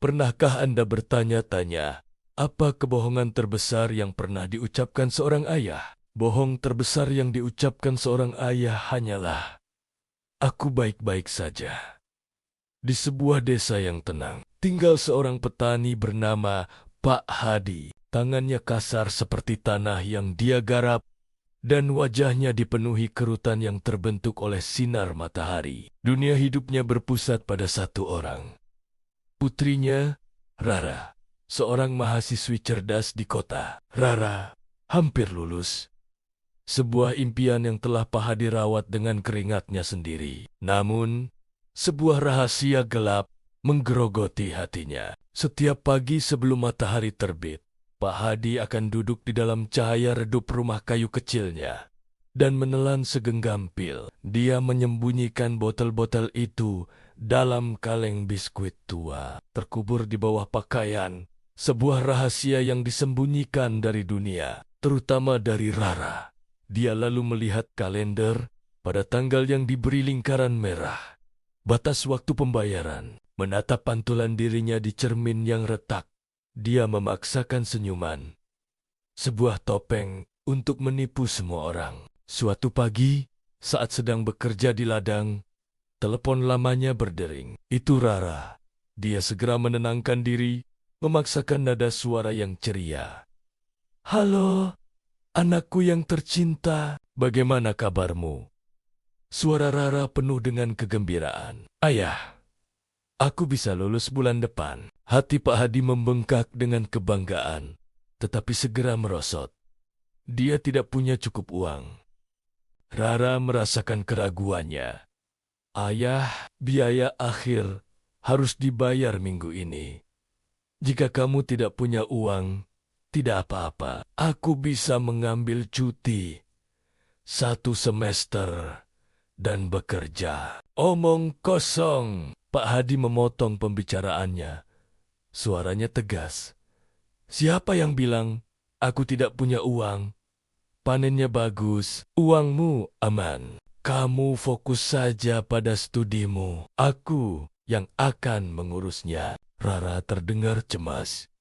Pernahkah Anda bertanya-tanya, apa kebohongan terbesar yang pernah diucapkan seorang ayah? Bohong terbesar yang diucapkan seorang ayah hanyalah, "Aku baik-baik saja." Di sebuah desa yang tenang, tinggal seorang petani bernama Pak Hadi. Tangannya kasar seperti tanah yang dia garap, dan wajahnya dipenuhi kerutan yang terbentuk oleh sinar matahari. Dunia hidupnya berpusat pada satu orang. Putrinya, Rara, seorang mahasiswi cerdas di kota. Rara hampir lulus. Sebuah impian yang telah Pak Hadi rawat dengan keringatnya sendiri. Namun, sebuah rahasia gelap menggerogoti hatinya. Setiap pagi sebelum matahari terbit, Pak Hadi akan duduk di dalam cahaya redup rumah kayu kecilnya dan menelan segenggam pil. Dia menyembunyikan botol-botol itu dalam kaleng biskuit tua, terkubur di bawah pakaian, sebuah rahasia yang disembunyikan dari dunia, terutama dari Rara. Dia lalu melihat kalender pada tanggal yang diberi lingkaran merah, batas waktu pembayaran, menatap pantulan dirinya di cermin yang retak. Dia memaksakan senyuman, sebuah topeng untuk menipu semua orang. Suatu pagi, saat sedang bekerja di ladang, telepon lamanya berdering. Itu Rara. Dia segera menenangkan diri, memaksakan nada suara yang ceria. "Halo, anakku yang tercinta, bagaimana kabarmu?" Suara Rara penuh dengan kegembiraan. "Ayah, aku bisa lulus bulan depan." Hati Pak Hadi membengkak dengan kebanggaan, tetapi segera merosot. Dia tidak punya cukup uang. Rara merasakan keraguannya. "Ayah, biaya akhir harus dibayar minggu ini. Jika kamu tidak punya uang, tidak apa-apa. Aku bisa mengambil cuti 1 semester dan bekerja." "Omong kosong!" Pak Hadi memotong pembicaraannya. Suaranya tegas. "Siapa yang bilang aku tidak punya uang? Panennya bagus, uangmu aman. Kamu fokus saja pada studimu. Aku yang akan mengurusnya." Rara terdengar cemas.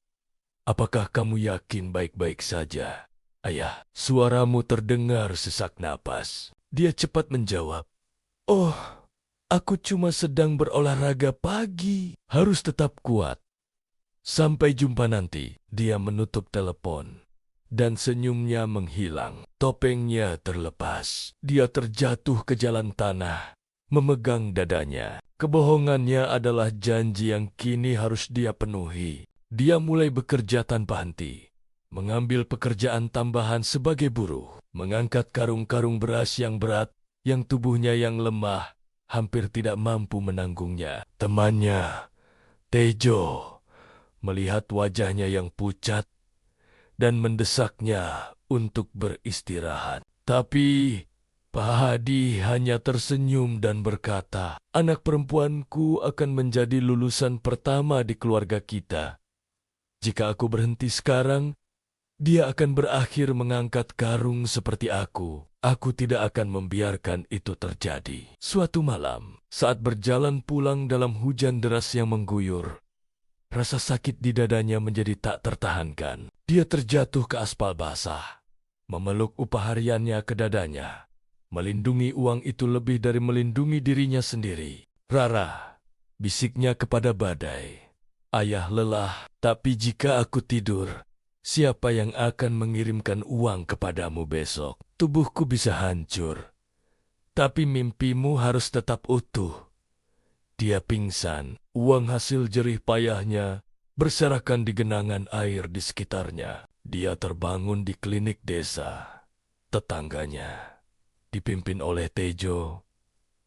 "Apakah kamu yakin baik-baik saja, Ayah?" Suaramu terdengar sesak napas. Dia cepat menjawab, "Oh, aku cuma sedang berolahraga pagi. Harus tetap kuat. Sampai jumpa nanti." Dia menutup telepon, dan senyumnya menghilang. Topengnya terlepas. Dia terjatuh ke jalan tanah, memegang dadanya. Kebohongannya adalah janji yang kini harus dia penuhi. Dia mulai bekerja tanpa henti, mengambil pekerjaan tambahan sebagai buruh, mengangkat karung-karung beras yang berat, yang tubuhnya yang lemah hampir tidak mampu menanggungnya. Temannya, Tejo, melihat wajahnya yang pucat dan mendesaknya untuk beristirahat. Tapi Pak Hadi hanya tersenyum dan berkata, "Anak perempuanku akan menjadi lulusan pertama di keluarga kita. Jika aku berhenti sekarang, dia akan berakhir mengangkat karung seperti aku. Aku tidak akan membiarkan itu terjadi." Suatu malam, saat berjalan pulang dalam hujan deras yang mengguyur, rasa sakit di dadanya menjadi tak tertahankan. Dia terjatuh ke aspal basah, memeluk upah hariannya ke dadanya. Melindungi uang itu lebih dari melindungi dirinya sendiri. "Rara," bisiknya kepada badai, "Ayah lelah, tapi jika aku tidur, siapa yang akan mengirimkan uang kepadamu besok? Tubuhku bisa hancur, tapi mimpimu harus tetap utuh." Dia pingsan. Uang hasil jerih payahnya berserakan di genangan air di sekitarnya. Dia terbangun di klinik desa. Tetangganya, dipimpin oleh Tejo,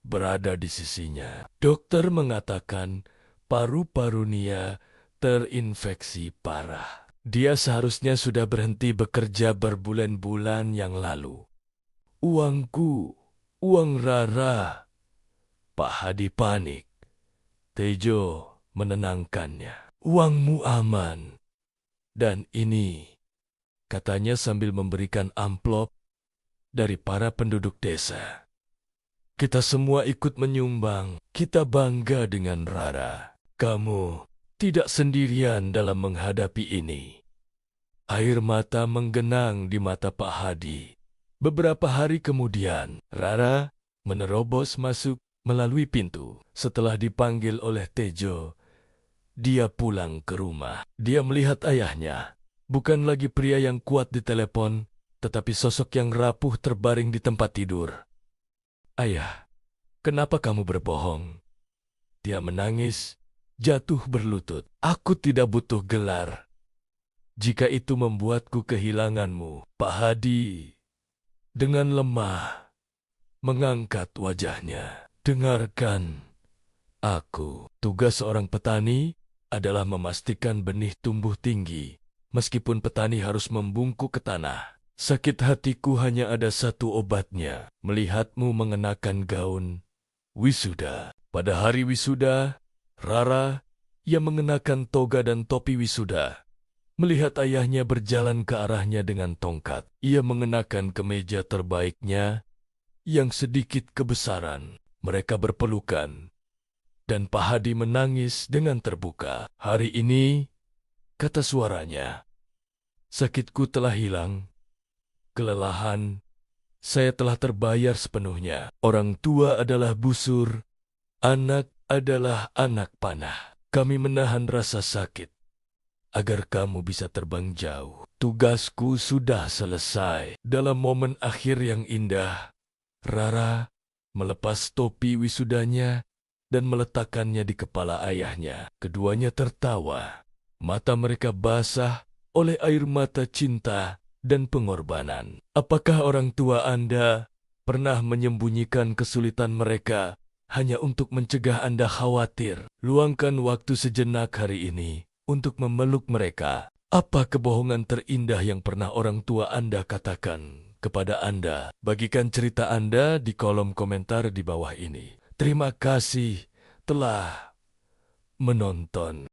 berada di sisinya. Dokter mengatakan paru-paru Nia terinfeksi parah. Dia seharusnya sudah berhenti bekerja berbulan-bulan yang lalu. "Uangku, uang Rara." Pak Hadi panik. Tejo menenangkannya. "Uangmu aman. Dan ini," katanya sambil memberikan amplop dari para penduduk desa. "Kita semua ikut menyumbang. Kita bangga dengan Rara. Kamu tidak sendirian dalam menghadapi ini. Air mata menggenang di mata Pak Hadi. Beberapa hari kemudian, Rara menerobos masuk melalui pintu. Setelah dipanggil oleh Tejo, dia pulang ke rumah. Dia melihat ayahnya. Bukan lagi pria yang kuat di telepon, tetapi sosok yang rapuh terbaring di tempat tidur. "Ayah, kenapa kamu berbohong?" Dia menangis, jatuh berlutut. "Aku tidak butuh gelar. Jika itu membuatku kehilanganmu." Pak Hadi dengan lemah mengangkat wajahnya. "Dengarkan aku. Tugas seorang petani adalah memastikan benih tumbuh tinggi, meskipun petani harus membungkuk ke tanah. Sakit hatiku hanya ada satu obatnya, melihatmu mengenakan gaun wisuda." Pada hari wisuda, Rara yang mengenakan toga dan topi wisuda melihat ayahnya berjalan ke arahnya dengan tongkat. Ia mengenakan kemeja terbaiknya yang sedikit kebesaran. Mereka berpelukan, dan Pak Hadi menangis dengan terbuka. "Hari ini," kata suaranya, "sakitku telah hilang. Kelelahan, saya telah terbayar sepenuhnya. Orang tua adalah busur, anak adalah anak panah. Kami menahan rasa sakit agar kamu bisa terbang jauh. Tugasku sudah selesai." Dalam momen akhir yang indah, Rara melepas topi wisudanya dan meletakkannya di kepala ayahnya. Keduanya tertawa. Mata mereka basah oleh air mata cinta dan pengorbanan. "Apakah orang tua Anda pernah menyembunyikan kesulitan mereka hanya untuk mencegah Anda khawatir? Luangkan waktu sejenak hari ini untuk memeluk mereka. Apa kebohongan terindah yang pernah orang tua Anda katakan kepada Anda?" Bagikan cerita Anda di kolom komentar di bawah ini. Terima kasih telah menonton.